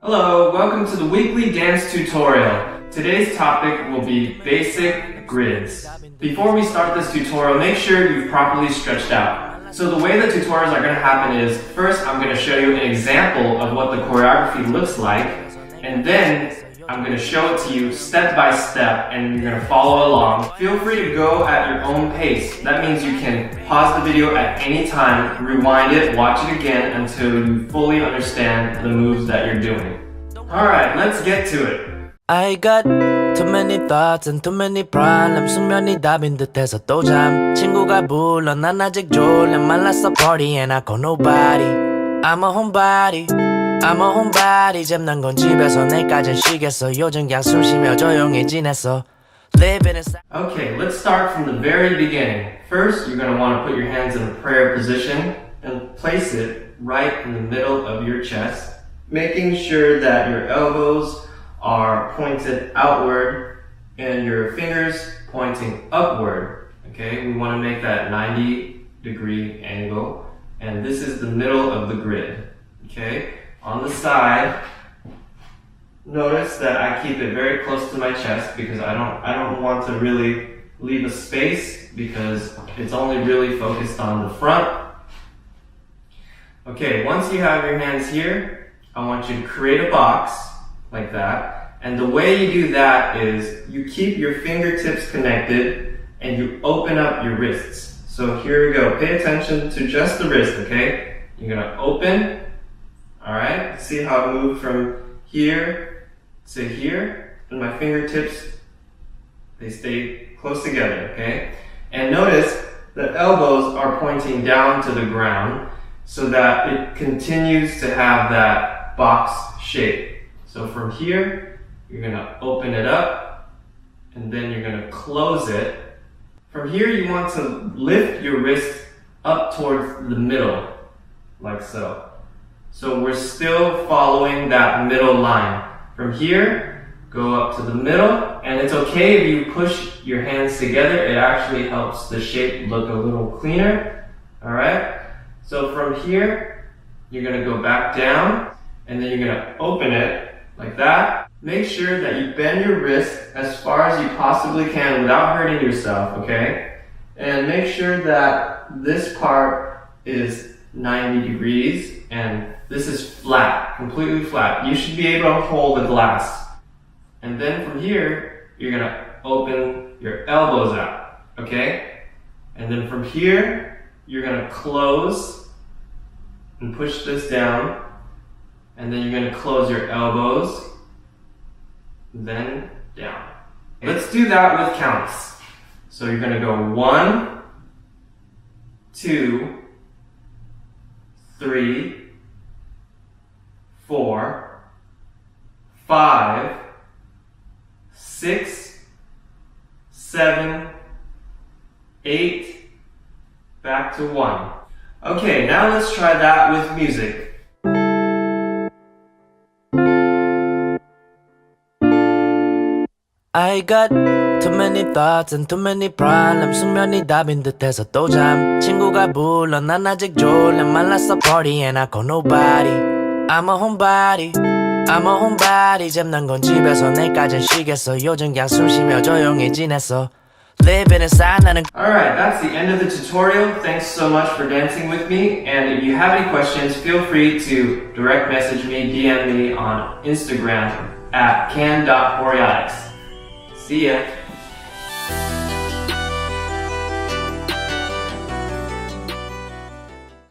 Hello, welcome to the weekly dance tutorial. Today's topic will be basic grids. Before we start this tutorial, make sure you've properly stretched out. So the way the tutorials are going to happen is, first I'm going to show you an example of what the choreography looks like, and then I'm going to show it to you step by step and you're going to follow along. Feel free to go at your own pace. That means you can pause the video at any time, rewind it, watch it again until you fully understand the moves that you're doing. Alright, let's get to it. I got too many thoughts and too many problems. 숙면이 답인 듯해서 또 잠. 친구가 불러 난 아직 졸려 말랐어 party and I call nobody. I'm a homebody. I'm a homebody. 잼난 건 집에서 내일까진 쉬겠어. 요즘 그냥 숨 쉬며 조용히 지냈어. Living inside. Okay, let's start from the very beginning. First, you're going to want to put your hands in a prayer position and place it right in the middle of your chest, making sure that your elbows are pointed outward and your fingers pointing upward. Okay, we want to make that 90-degree angle, and this is the middle of the grid. Okay, on the side, notice that I keep it very close to my chest because I don't want to really leave a space because it's only really focused on the front. Okay, once you have your hands here, I want you to create a box like that. And the way you do that is you keep your fingertips connected and you open up your wrists. So here we go. Pay attention to just the wrist, okay? You're gonna open. Alright, see how I moved from here to here? And my fingertips, they stay close together, okay? And notice the elbows are pointing down to the ground so that it continues to have that box shape. So from here, you're gonna open it up and then you're gonna close it. From here, you want to lift your wrist up towards the middle, like so. So we're still following that middle line. From here, go up to the middle, and it's okay if you push your hands together. It actually helps the shape look a little cleaner. Alright? So from here, you're gonna go back down, and then you're gonna open it like that. Make sure that you bend your wrist as far as you possibly can without hurting yourself, okay? And make sure that this part is 90 degrees and this is flat, completely flat. You should be able to hold the glass. And then from here, you're gonna open your elbows out, okay? And then from here, you're gonna close and push this down. And then you're gonna close your elbows, then down. Let's do that with counts. So you're gonna go 1, 2, 3, 4, 5, 6, 7, 8, back to 1. Okay, now let's try that with music. I got too many thoughts and too many problems. 숙면이 답인 듯해서 또 잠. 친구가 불러 난 아직 졸려 말랐어 party and I call nobody. I'm a homebody. I'm a homebody. 잼난 건 집에서 내일까진 쉬겠어. 요즘 그냥 숨 쉬며 조용히 지냈어. Living inside 나는. Alright, that's the end of the tutorial. Thanks so much for dancing with me. And if you have any questions, feel free to direct message me, DM me on Instagram at can.choreotics. See ya!